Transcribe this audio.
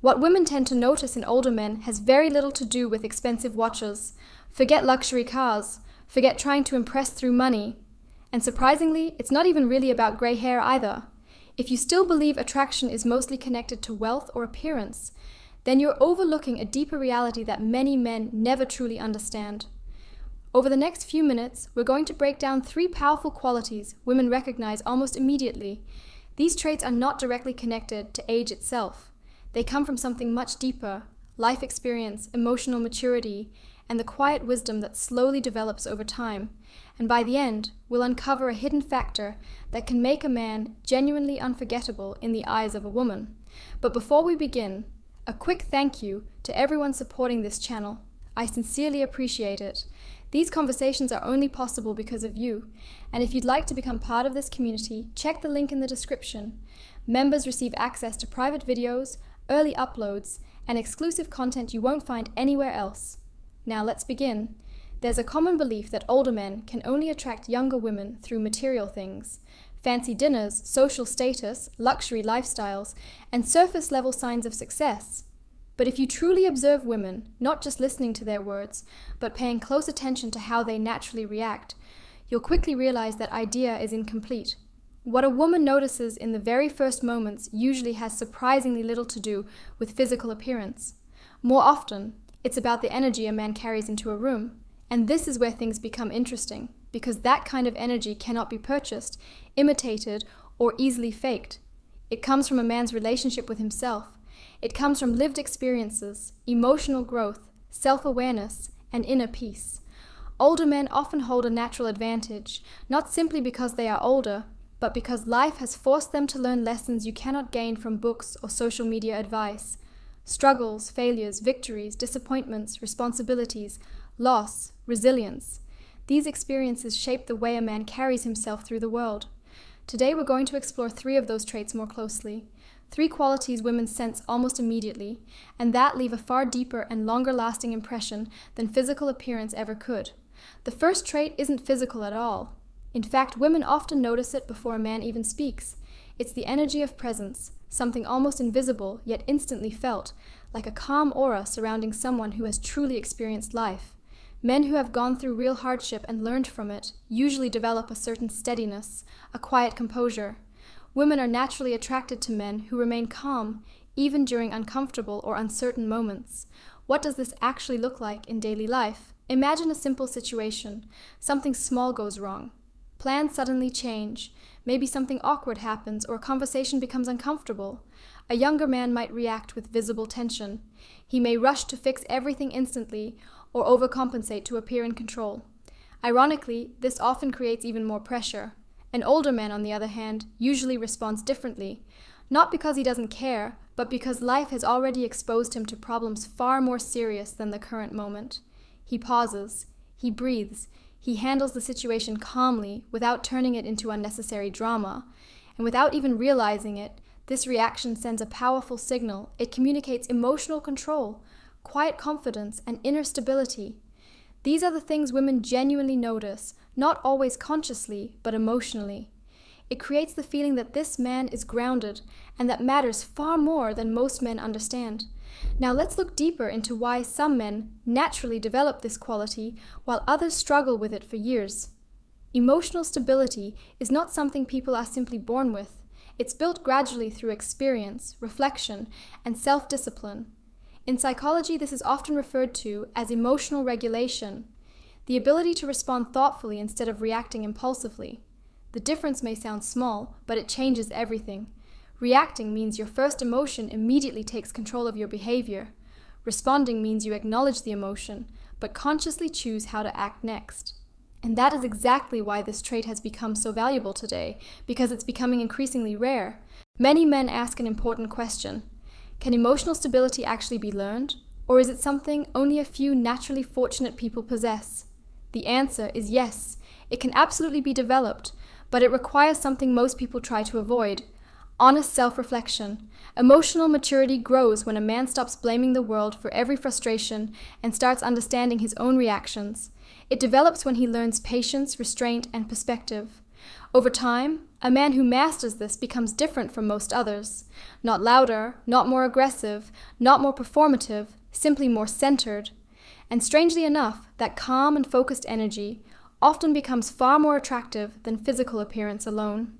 What women tend to notice in older men has very little to do with expensive watches. Forget luxury cars. Forget trying to impress through money. And surprisingly, it's not even really about gray hair either. If you still believe attraction is mostly connected to wealth or appearance, then you're overlooking a deeper reality that many men never truly understand. Over the next few minutes, we're going to break down 3 powerful qualities women recognize almost immediately. These traits are not directly connected to age itself. They come from something much deeper: life experience, emotional maturity, and the quiet wisdom that slowly develops over time. And by the end, we'll uncover a hidden factor that can make a man genuinely unforgettable in the eyes of a woman. But before we begin, a quick thank you to everyone supporting this channel. I sincerely appreciate it. These conversations are only possible because of you. And if you'd like to become part of this community, check the link in the description. Members receive access to private videos, early uploads, and exclusive content you won't find anywhere else. Now let's begin. There's a common belief that older men can only attract younger women through material things. Fancy dinners, social status, luxury lifestyles, and surface-level signs of success. But if you truly observe women, not just listening to their words, but paying close attention to how they naturally react, you'll quickly realize that idea is incomplete. What a woman notices in the very first moments usually has surprisingly little to do with physical appearance. More often, it's about the energy a man carries into a room. And this is where things become interesting, because that kind of energy cannot be purchased, imitated, or easily faked. It comes from a man's relationship with himself. It comes from lived experiences, emotional growth, self-awareness, and inner peace. Older men often hold a natural advantage, not simply because they are older, but because life has forced them to learn lessons you cannot gain from books or social media advice. Struggles, failures, victories, disappointments, responsibilities, loss, resilience. These experiences shape the way a man carries himself through the world. Today we're going to explore 3 of those traits more closely. 3 qualities women sense almost immediately, and that leave a far deeper and longer-lasting impression than physical appearance ever could. The first trait isn't physical at all. In fact, women often notice it before a man even speaks. It's the energy of presence, something almost invisible yet instantly felt, like a calm aura surrounding someone who has truly experienced life. Men who have gone through real hardship and learned from it usually develop a certain steadiness, a quiet composure. Women are naturally attracted to men who remain calm, even during uncomfortable or uncertain moments. What does this actually look like in daily life? Imagine a simple situation. Something small goes wrong. Plans suddenly change. Maybe something awkward happens or a conversation becomes uncomfortable. A younger man might react with visible tension. He may rush to fix everything instantly or overcompensate to appear in control. Ironically, this often creates even more pressure. An older man, on the other hand, usually responds differently, not because he doesn't care, but because life has already exposed him to problems far more serious than the current moment. He pauses, he breathes, he handles the situation calmly without turning it into unnecessary drama, and without even realizing it, this reaction sends a powerful signal. It communicates emotional control, quiet confidence, and inner stability. These are the things women genuinely notice, not always consciously, but emotionally. It creates the feeling that this man is grounded, and that matters far more than most men understand. Now let's look deeper into why some men naturally develop this quality, while others struggle with it for years. Emotional stability is not something people are simply born with. It's built gradually through experience, reflection, and self-discipline. In psychology, this is often referred to as emotional regulation, the ability to respond thoughtfully instead of reacting impulsively. The difference may sound small, but it changes everything. Reacting means your first emotion immediately takes control of your behavior. Responding means you acknowledge the emotion, but consciously choose how to act next. And that is exactly why this trait has become so valuable today, because it's becoming increasingly rare. Many men ask an important question: can emotional stability actually be learned, or is it something only a few naturally fortunate people possess? The answer is yes, it can absolutely be developed, but it requires something most people try to avoid: honest self-reflection. Emotional maturity grows when a man stops blaming the world for every frustration and starts understanding his own reactions. It develops when he learns patience, restraint, and perspective. Over time, A man who masters this becomes different from most others. Not louder, not more aggressive, not more performative, simply more centered. And strangely enough, that calm and focused energy often becomes far more attractive than physical appearance alone.